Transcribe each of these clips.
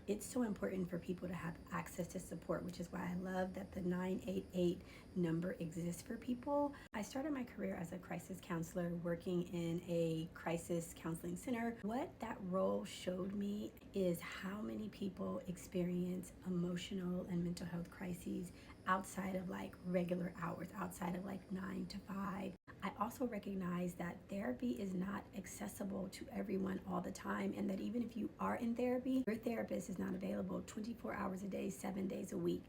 It's so important for people to have access to support, which is why I love that the 988 number exists for people. I started my career as a crisis counselor working in a crisis counseling center. What that role showed me is how many people experience emotional and mental health crises outside of like regular hours, outside of like 9 to 5. I also recognize that therapy is not accessible to everyone all the time, and that even if you are in therapy, your therapist is not available 24 hours a day, 7 days a week.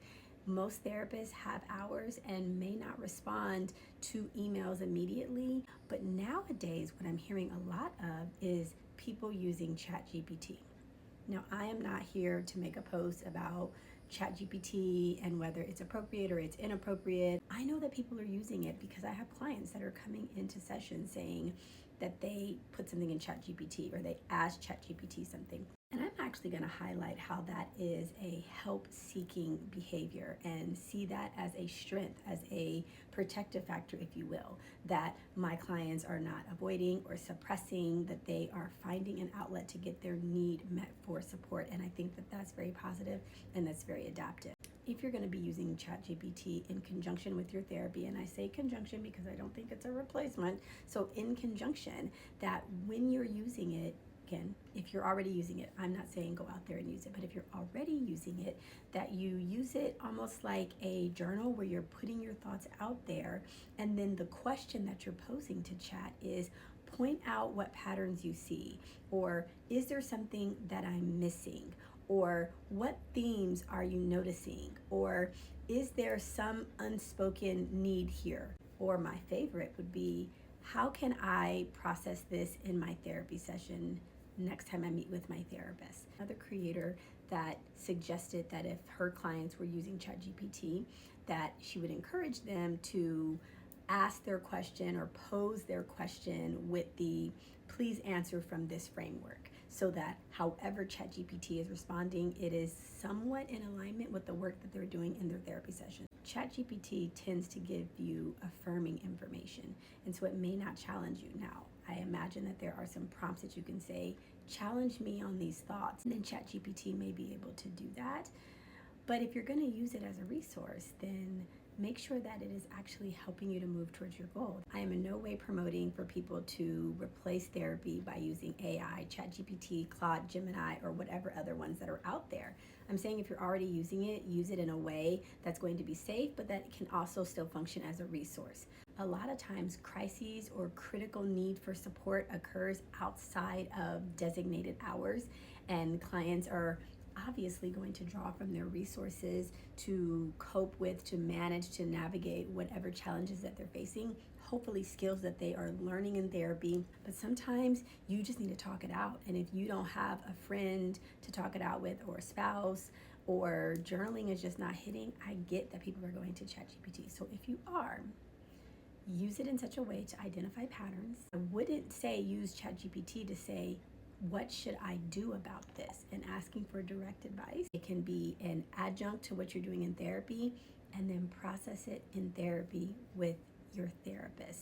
Most therapists have hours and may not respond to emails immediately, but nowadays what I'm hearing a lot of is people using ChatGPT. Now, I am not here to make a post about ChatGPT and whether it's appropriate or it's inappropriate. I know that people are using it because I have clients that are coming into sessions saying that they put something in ChatGPT or they asked ChatGPT something. And I'm actually going to highlight how that is a help-seeking behavior and see that as a strength, as a protective factor, if you will, that my clients are not avoiding or suppressing, that they are finding an outlet to get their need met for support. And I think that that's very positive and that's very adaptive. If you're going to be using ChatGPT in conjunction with your therapy, and I say conjunction because I don't think it's a replacement, so in conjunction, that when you're using it, again, if you're already using it, I'm not saying go out there and use it, but if you're already using it, that you use it almost like a journal where you're putting your thoughts out there, and then the question that you're posing to chat is, point out what patterns you see, or is there something that I'm missing, or what themes are you noticing, or is there some unspoken need here? Or my favorite would be, how can I process this in my therapy session next time I meet with my therapist? Another creator that suggested that if her clients were using ChatGPT, that she would encourage them to ask their question or pose their question with the please answer from this framework, so that however ChatGPT is responding, it is somewhat in alignment with the work that they're doing in their therapy session. ChatGPT tends to give you affirming information, and so it may not challenge you. Now, I imagine that there are some prompts that you can say, challenge me on these thoughts, and then ChatGPT may be able to do that. But if you're going to use it as a resource, then make sure that it is actually helping you to move towards your goal. I am in no way promoting for people to replace therapy by using AI, ChatGPT, Claude, Gemini, or whatever other ones that are out there. I'm saying if you're already using it, use it in a way that's going to be safe, but that it can also still function as a resource. A lot of times, crises or critical need for support occurs outside of designated hours, and clients are obviously going to draw from their resources to cope with, to manage, to navigate whatever challenges that they're facing, hopefully skills that they are learning in therapy. But sometimes you just need to talk it out. And if you don't have a friend to talk it out with, or a spouse, or journaling is just not hitting, I get that people are going to ChatGPT. So if you are, use it in such a way to identify patterns. I wouldn't say use ChatGPT to say, what should I do about this? And asking for direct advice. It can be an adjunct to what you're doing in therapy, and then process it in therapy with your therapist.